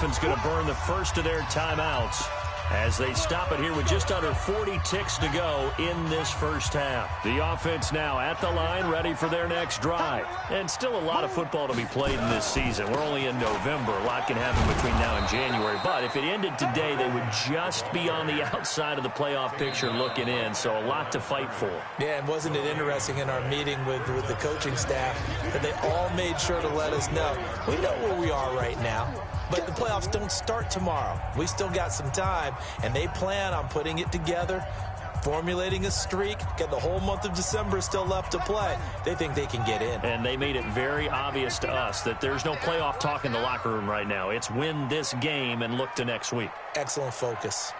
Dolphins going to burn the first of their timeouts as they stop it here with just under 40 ticks to go in this first half. The offense now at the line, ready for their next drive. And still a lot of football to be played in this season. We're only in November. A lot can happen between now and January. But if it ended today, they would just be on the outside of the playoff picture looking in. So a lot to fight for. Yeah, and wasn't it interesting in our meeting with the coaching staff that they all made sure to let us know, we know where we are right now. But the playoffs don't start tomorrow. We still got some time, and they plan on putting it together, formulating a streak, got the whole month of December still left to play. They think they can get in. And they made it very obvious to us that there's no playoff talk in the locker room right now. It's win this game and look to next week. Excellent focus.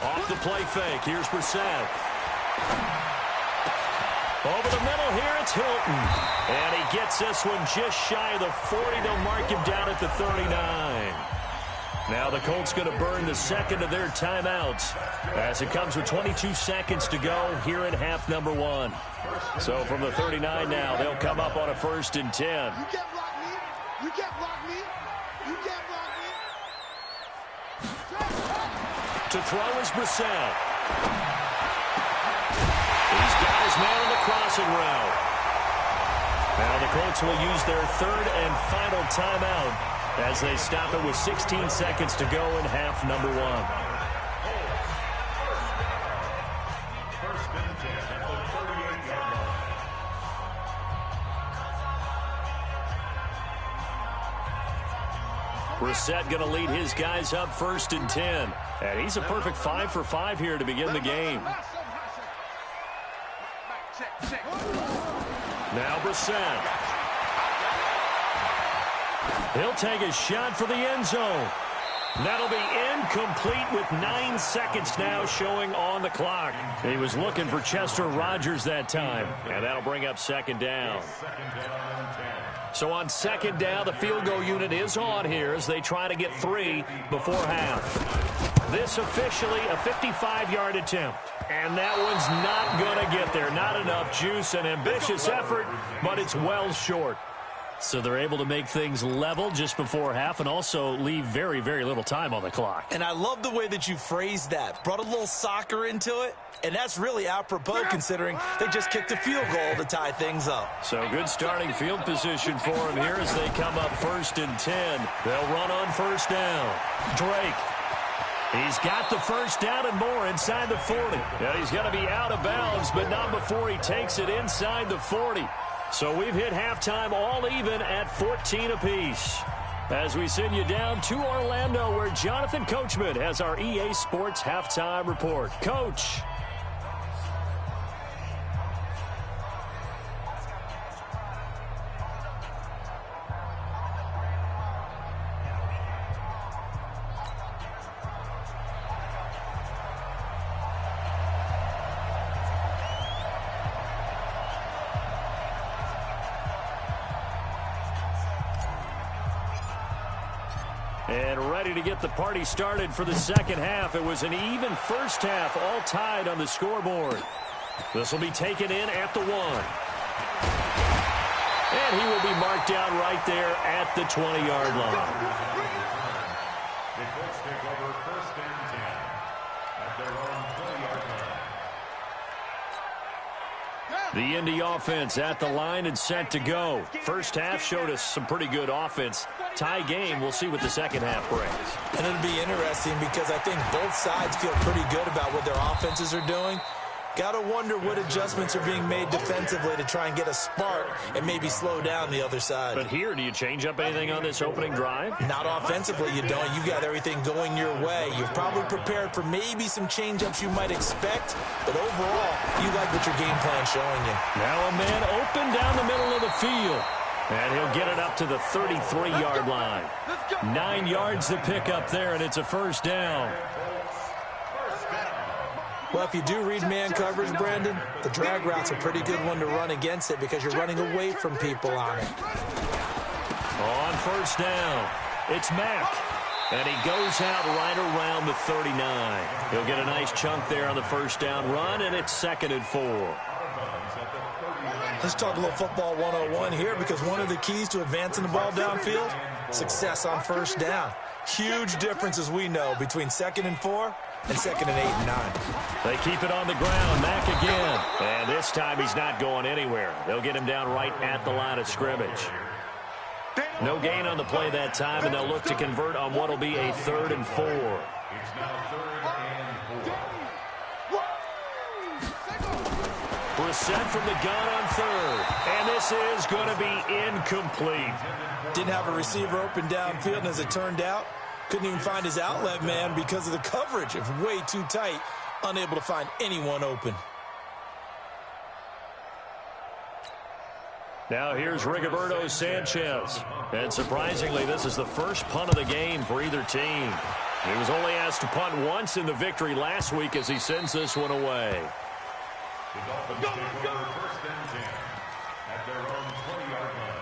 Off the play fake. Here's Brissett. Over the middle here, it's Hilton. And he gets this one just shy of the 40. They'll mark him down at the 39. Now the Colts going to burn the second of their timeouts as it comes with 22 seconds to go here in half number one. So from the 39 now, they'll come up on a 1st and 10. You can't block me. You can't block me. You can't block me. To throw is Brissett. He's got his man on the crossing route. Now the Colts will use their third and final timeout as they stop it with 16 seconds to go in half number one. Brissett going to lead his guys up 1st and 10. And he's a perfect 5 for 5 here to begin the game. Now Brissett. He'll take a shot for the end zone. That'll be incomplete with 9 seconds now showing on the clock. He was looking for Chester Rogers that time, and that'll bring up 2nd down. So on 2nd down, the field goal unit is on here as they try to get 3 before half. This officially a 55-yard attempt. And that one's not going to get there. Not enough juice, an ambitious effort, but it's well short. So they're able to make things level just before half and also leave very, very little time on the clock. And I love the way that you phrased that. Brought a little soccer into it. And that's really apropos considering they just kicked a field goal to tie things up. So good starting field position for them here as they come up 1st and 10. They'll run on 1st down. Drake. He's got the 1st down and more inside the 40. Yeah, he's going to be out of bounds, but not before he takes it inside the 40. So we've hit halftime all even at 14 apiece. As we send you down to Orlando where Jonathan Coachman has our EA Sports Halftime Report. Coach. And ready to get the party started for the second half. It was an even first half, all tied on the scoreboard. This will be taken in at the 1. And he will be marked down right there at the 20-yard line. The Colts take over 1st and 10 at their own 20-yard line. The Indy offense at the line and set to go. First half showed us some pretty good offense. Tie game, we'll see what the second half brings. And it'll be interesting because I think both sides feel pretty good about what their offenses are doing. Got to wonder what adjustments are being made defensively to try and get a spark and maybe slow down the other side. But here, do you change up anything on this opening drive? Not offensively, you don't. You got everything going your way. You've probably prepared for maybe some change-ups you might expect, but overall, you like what your game plan's showing you. Now a man open down the middle of the field. And he'll get it up to the 33-yard line. 9 yards to pick up there, and it's a 1st down. Well, if you do read man coverage, Brandon, the drag route's a pretty good one to run against it because you're running away from people on it. On 1st down, it's Mack. And he goes out right around the 39. He'll get a nice chunk there on the first down run, and it's 2nd and 4. Let's talk a little football 101 here, because one of the keys to advancing the ball downfield, success on first down. Huge difference, as we know, between 2nd and 4 and 2nd and 8 and 9. They keep it on the ground. Mack again. And this time he's not going anywhere. They'll get him down right at the line of scrimmage. No gain on the play that time, and they'll look to convert on what will be a 3rd and 4. It's now 3rd and 4. Brissett from the gun on 3rd. And this is going to be incomplete. Didn't have a receiver open downfield, and as it turned out, couldn't even find his outlet man because of the coverage. It was way too tight, unable to find anyone open. Now here's Rigoberto Sanchez. And surprisingly, this is the first punt of the game for either team. He was only asked to punt once in the victory last week as he sends this one away. The Dolphins take over 1st and 10 at their own 20-yard line.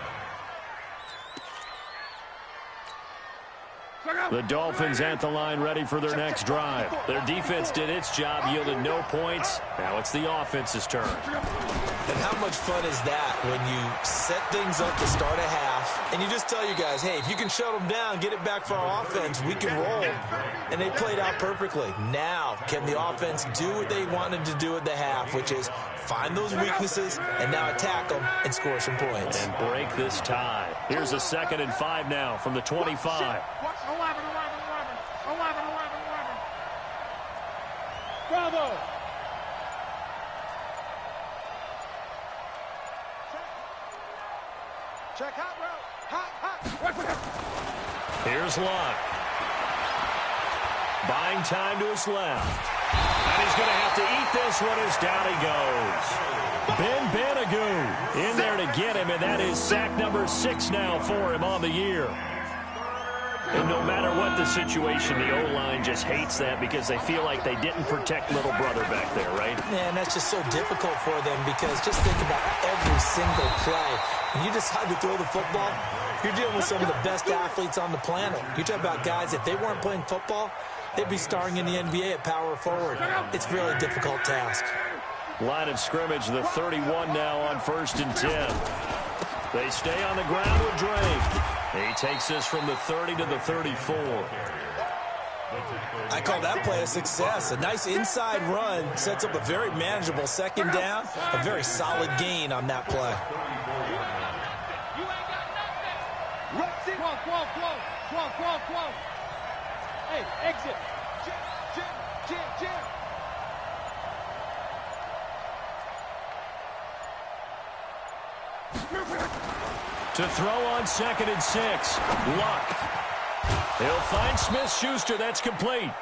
The Dolphins at the line ready for their next drive. Their defense did its job, yielded no points. Now it's the offense's turn. And how much fun is that when you set things up to start a half and you just tell you guys, hey, if you can shut them down, get it back for our offense, we can roll. And they played out perfectly. Now, can the offense do what they wanted to do at the half, which is find those weaknesses and now attack them and score some points. And break this tie. Here's a 2nd and 5 now from the 25. 11. Bravo. Check hot, bro. Hot. Here's Locke. Buying time to his left. And he's going to have to eat this one as down he goes. Ben Banagoo in there to get him, and that is sack number 6 now for him on the year. And no matter what the situation, the O-line just hates that because they feel like they didn't protect little brother back there, right? Man, that's just so difficult for them because just think about every single play. When you decide to throw the football, you're dealing with some of the best athletes on the planet. You talk about guys, if they weren't playing football, they'd be starring in the NBA at power forward. It's a really difficult task. Line of scrimmage, the 31 now on 1st and 10. They stay on the ground with Drake. He takes this from the 30 to the 34. I call that play a success. A nice inside run sets up a very manageable 2nd down. A very solid gain on that play. Whoa. Hey, exit. Jim. To throw on 2nd and 6. Luck. He'll find Smith-Schuster. That's complete.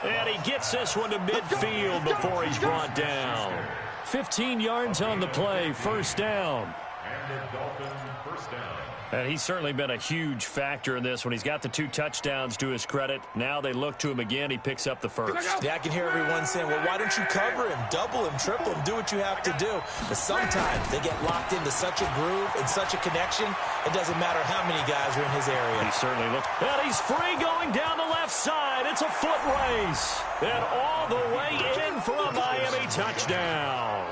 And he gets this one to midfield before he's brought down. 15 yards on the play. 1st down. And the Dolphins 1st down. And he's certainly been a huge factor in this when he's got the 2 touchdowns to his credit. Now they look to him again. He picks up the 1st. Yeah, I can hear everyone saying, well, why don't you cover him, double him, triple him, do what you have to do. But sometimes they get locked into such a groove and such a connection, it doesn't matter how many guys are in his area. He certainly looks. And he's free going down the left side. It's a foot race. And all the way in for a Miami touchdown.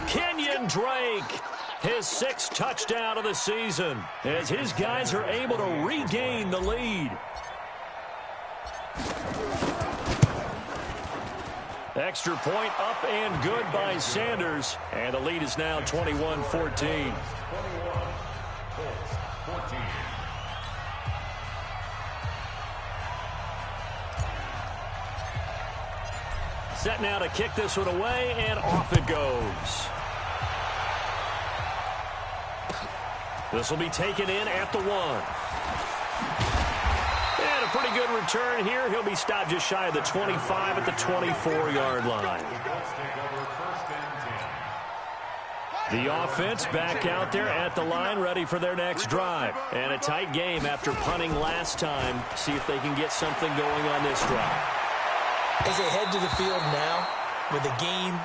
Kenyon Drake. His 6th touchdown of the season as his guys are able to regain the lead. Extra point up and good by Sanders. And the lead is now 21-14. Set now to kick this one away, and off it goes. This will be taken in at the 1. And a pretty good return here. He'll be stopped just shy of the 25 at the 24-yard line. The offense back out there at the line, ready for their next drive. And a tight game after punting last time. See if they can get something going on this drive. As they head to the field now, with the game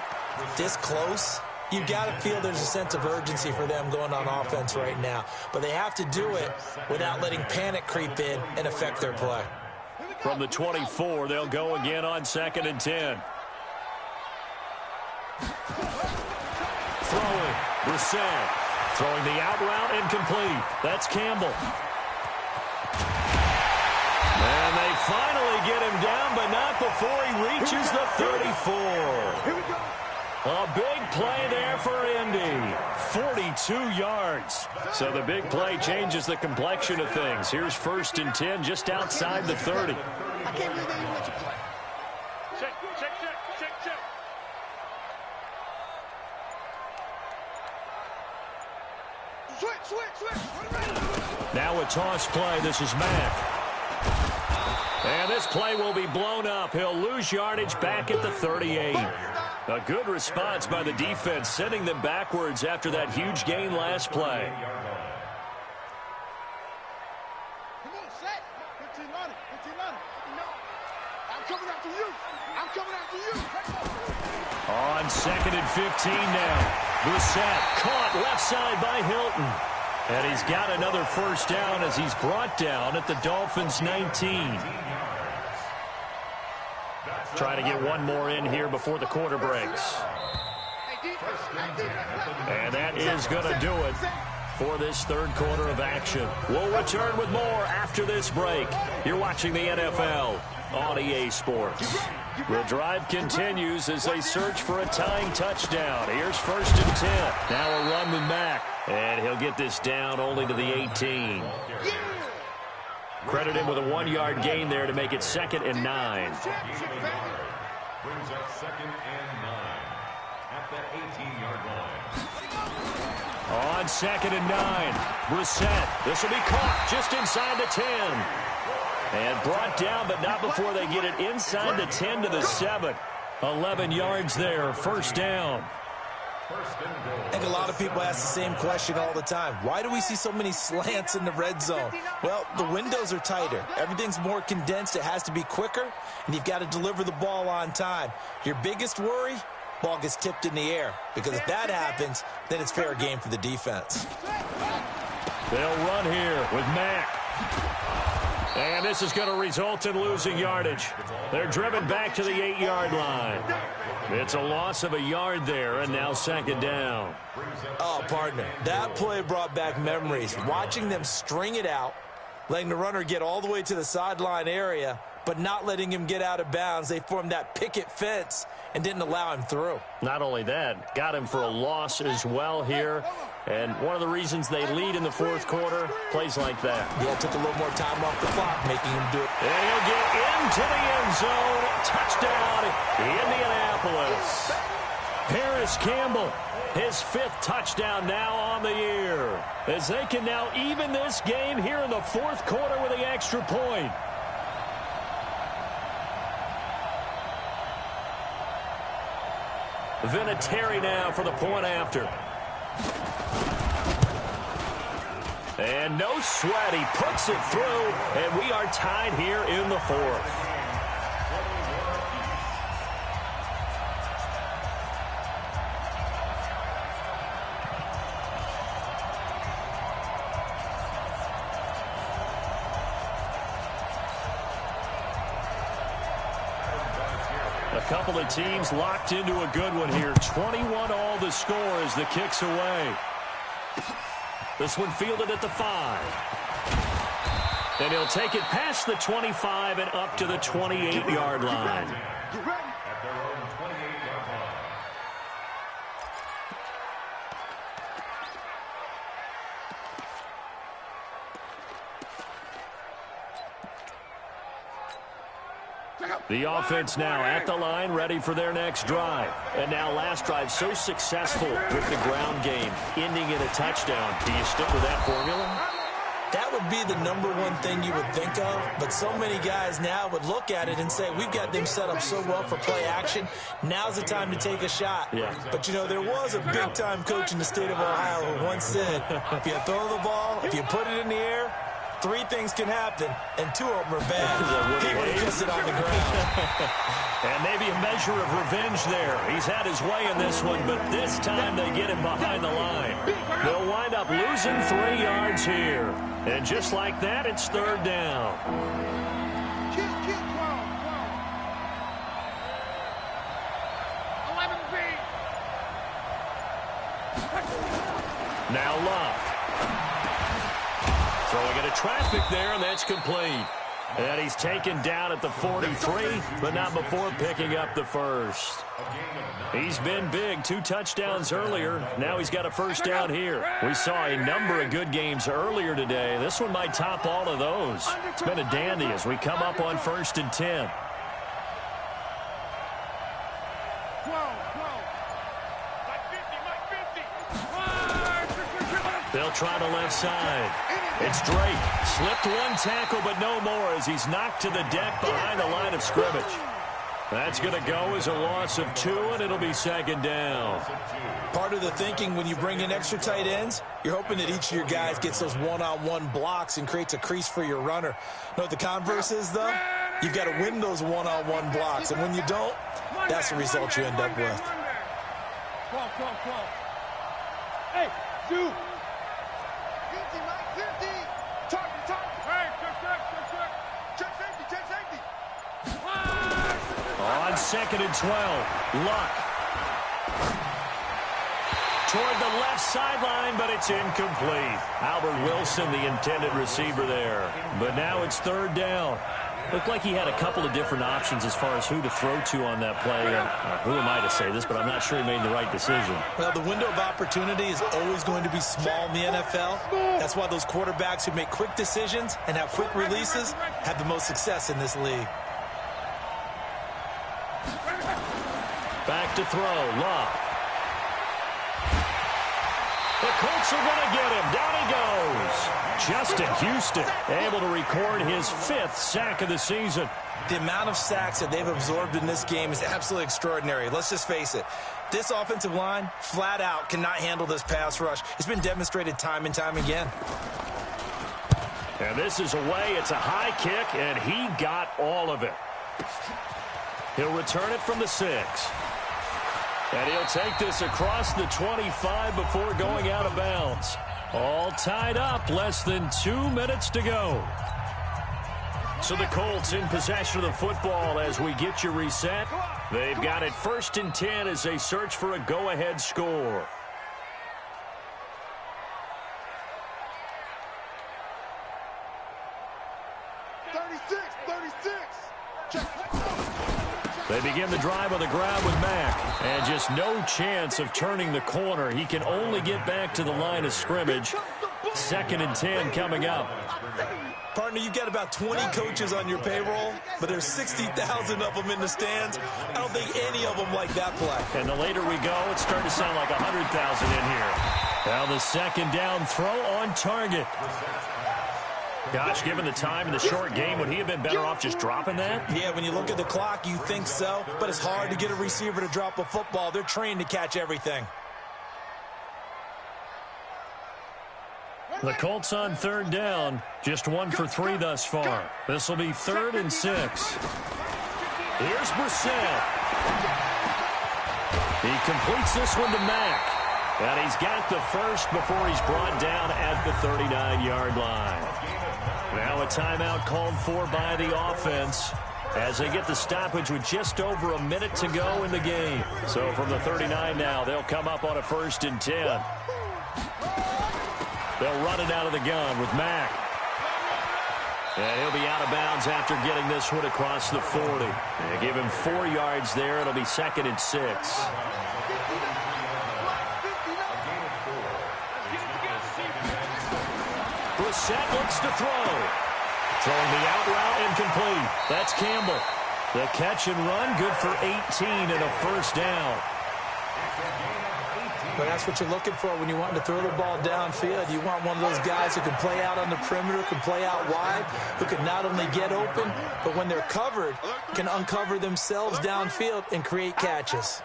this close, you've got to feel there's a sense of urgency for them going on offense right now. But they have to do it without letting panic creep in and affect their play. From the 24, they'll go again on 2nd and 10. Throwing. Brissett. Throwing the out route incomplete. That's Campbell. And they finally get him down, but not before he reaches the 34. Here we go. A big play there for Indy. 42 yards. So the big play changes the complexion of things. Here's 1st and 10 just outside the 30. I can't believe they even let you play. Check. Switch. Now a toss play. This is Mack. And this play will be blown up. He'll lose yardage back at the 38. A good response by the defense, sending them backwards after that huge gain last play. Come on, set. 15 on it. I'm coming after you. On 2nd and 15 now. Brissett caught left side by Hilton. And he's got another 1st down as he's brought down at the Dolphins' 19. Trying to get one more in here before the quarter breaks. And that is going to do it for this 3rd quarter of action. We'll return with more after this break. You're watching the NFL on EA Sports. The drive continues as they search for a tying touchdown. Here's 1st and 10. Now a run with Mack. And he'll get this down only to the 18. Credit him with a 1-yard gain there to make it 2nd and 9. Brings up 2nd and 9 at the 18-yard line. On 2nd and 9, Brissett. This will be caught just inside the 10. And brought down, but not before they get it inside the 10 to the 7. 11 yards there, 1st down. I think a lot of people ask the same question all the time. Why do we see so many slants in the red zone? Well, the windows are tighter. Everything's more condensed. It has to be quicker, and you've got to deliver the ball on time. Your biggest worry, ball gets tipped in the air. Because if that happens, then it's fair game for the defense. They'll run here with Mack. And this is going to result in losing yardage. They're driven back to the 8-yard line. It's a loss of a yard there, and now 2nd down. Oh, partner, that play brought back memories. Watching them string it out, letting the runner get all the way to the sideline area, but not letting him get out of bounds. They formed that picket fence and didn't allow him through. Not only that, got him for a loss as well here. And one of the reasons they lead in the 4th quarter, plays like that. Yeah, took a little more time off the clock, making him do it. And he'll get into the end zone. Touchdown, Indianapolis. Paris Campbell, his 5th touchdown now on the year. As they can now even this game here in the 4th quarter with the extra point. Vinatieri now for the point after. And no sweat. He puts it through, and we are tied here in the 4th. A couple of teams locked into a good one here. 21 all the score as the kick's away. This one fielded at the 5. And he'll take it past the 25 and up to the 28-yard line. At their own 28-yard line. The offense now at the line, ready for their next drive. And now last drive so successful with the ground game, ending in a touchdown. Do you stick with that formula? That would be the #1 thing you would think of, but so many guys now would look at it and say, we've got them set up so well for play action, now's the time to take a shot. Yeah. But, you know, there was a big-time coach in the state of Ohio who once said, if you throw the ball, if you put it in the air, 3 things can happen, and 2 of them are bad. He would have kissed it on the ground. And maybe a measure of revenge there. He's had his way in this one, but this time they get him behind the line. They'll wind up losing 3 yards here. And just like that, it's 3rd down. Kill 12. 11B. Now Love. Throwing into traffic there, and that's complete. And he's taken down at the 43, but not before picking up the first. He's been big, 2 touchdowns earlier. Now he's got a first down here. We saw a number of good games earlier today. This one might top all of those. It's been a dandy as we come up on 1st and 10. 12. They'll try the left side. It's Drake. Slipped one tackle, but no more as he's knocked to the deck behind the line of scrimmage. That's going to go as a loss of 2, and it'll be 2nd down. Part of the thinking when you bring in extra tight ends, you're hoping that each of your guys gets those one-on-one blocks and creates a crease for your runner. You know what the converse is, though? You've got to win those one-on-one blocks, and when you don't, that's the result you end up with. 12. Hey, Sue. 50. Target. Hey, check safety. On 2nd and 12, Luck. Toward the left sideline, but it's incomplete. Albert Wilson, the intended receiver there. But now it's 3rd down. Looked like he had a couple of different options as far as who to throw to on that play. Who am I to say this, but I'm not sure he made the right decision. Well, the window of opportunity is always going to be small in the NFL. That's why those quarterbacks who make quick decisions and have quick releases have the most success in this league. Back to throw, Love. The Colts are going to get him. Down he goes. Justin Houston able to record his 5th sack of the season. The amount of sacks that they've absorbed in this game is absolutely extraordinary. Let's just face it. This offensive line, flat out, cannot handle this pass rush. It's been demonstrated time and time again. And this is away. It's a high kick, and he got all of it. He'll return it from the 6. And he'll take this across the 25 before going out of bounds. All tied up, less than 2 minutes to go. So the Colts in possession of the football as we get you reset. They've got it 1st and 10 as they search for a go-ahead score. They begin the drive with a grab with Mack. And just no chance of turning the corner. He can only get back to the line of scrimmage. 2nd and 10 coming up. Partner, you've got about 20 coaches on your payroll, but there's 60,000 of them in the stands. I don't think any of them like that play. And the later we go, it's starting to sound like 100,000 in here. Now the 2nd down throw on target. Gosh, given the time in the short game, would he have been better off just dropping that? Yeah, when you look at the clock, you think so. But it's hard to get a receiver to drop a football. They're trained to catch everything. The Colts on 3rd down. Just 1 for 3 thus far. This will be 3rd and 6. Here's Brissett. He completes this one to Mack. And he's got the first before he's brought down at the 39-yard line. Now a timeout called for by the offense as they get the stoppage with just over a minute to go in the game. So from the 39 now, they'll come up on a 1st and 10. They'll run it out of the gun with Mack. And he'll be out of bounds after getting this one across the 40. They give him 4 yards there. It'll be 2nd and 6. Brissett looks to throw. Throwing the out route incomplete. That's Campbell. The catch and run good for 18 and a 1st down. But that's what you're looking for when you want to throw the ball downfield. You want one of those guys who can play out on the perimeter, can play out wide, who can not only get open, but when they're covered, can uncover themselves downfield and create catches.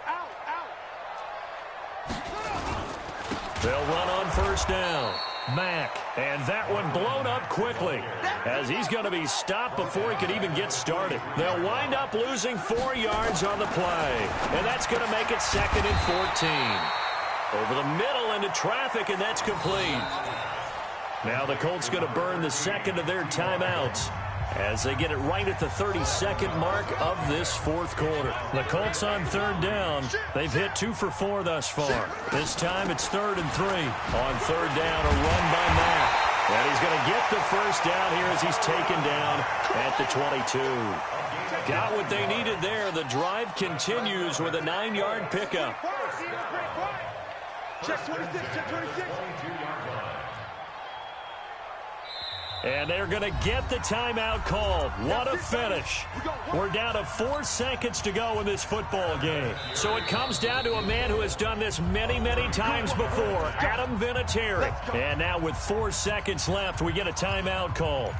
They'll run on 1st down. Mack, and that one blown up quickly as he's going to be stopped before he could even get started. They'll wind up losing 4 yards on the play, and that's going to make it 2nd and 14. Over the middle into traffic, and that's complete. Now the Colts going to burn the 2nd of their timeouts. as they get it right at the 32nd mark of this fourth quarter. The Colts on third down. They've hit 2 for 4 thus far. This time it's 3rd and 3. On third down, a run by Mack. And he's going to get the first down here as he's taken down at the 22. Got what they needed there. The drive continues with a 9-yard pickup. Check 26, check 26. And they're going to get the timeout called. What a finish. We're down to 4 seconds to go in this football game. So it comes down to a man who has done this many, many times before, Adam Vinatieri. And now with 4 seconds left, we get a timeout called.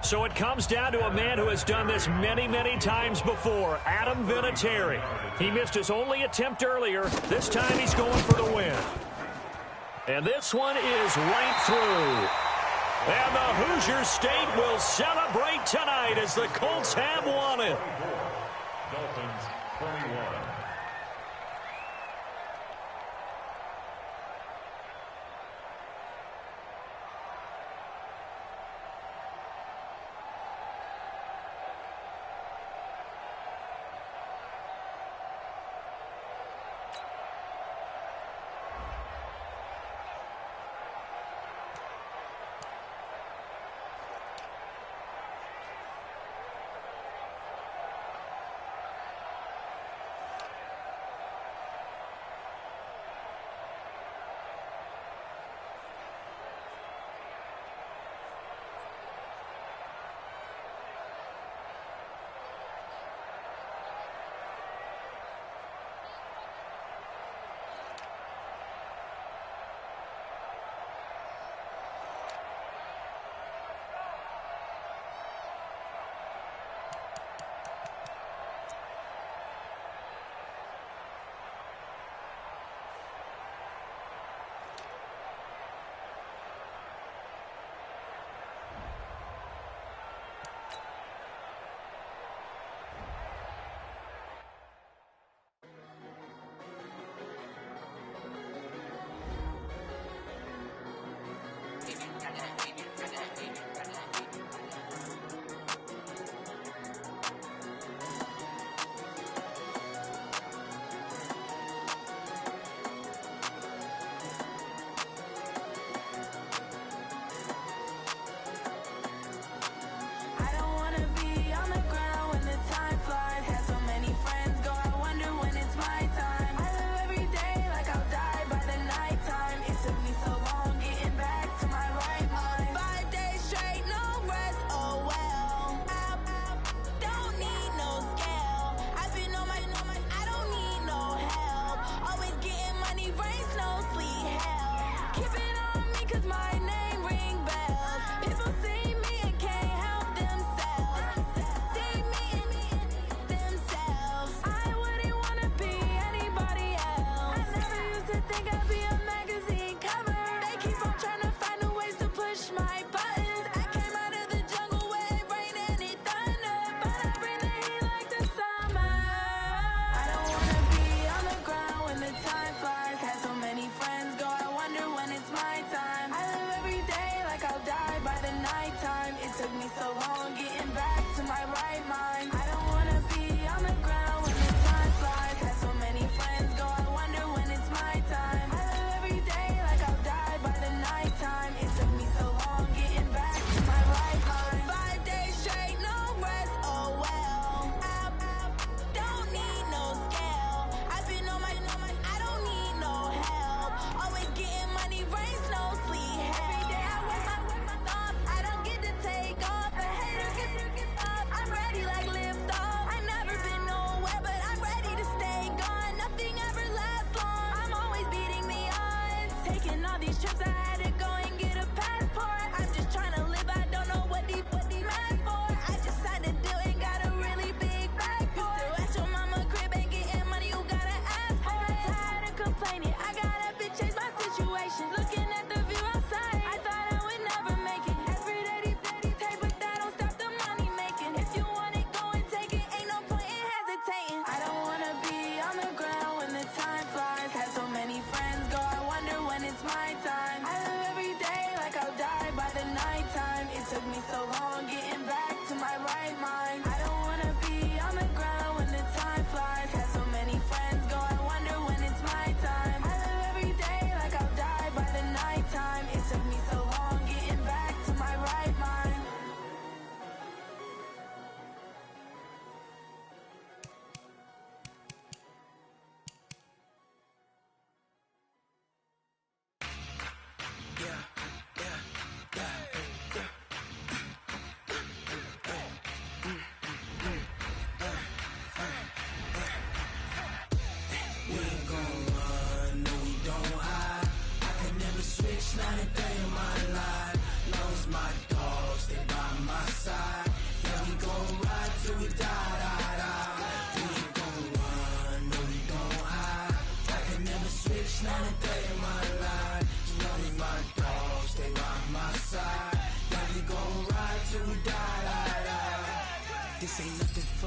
So it comes down to a man who has done this many, many times before, Adam Vinatieri. He missed his only attempt earlier. This time he's going for the win. And this one is right through. And the Hoosier State will celebrate tonight as the Colts have won it. Dolphins 21.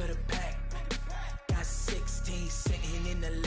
for the pack. Got 16 sitting in the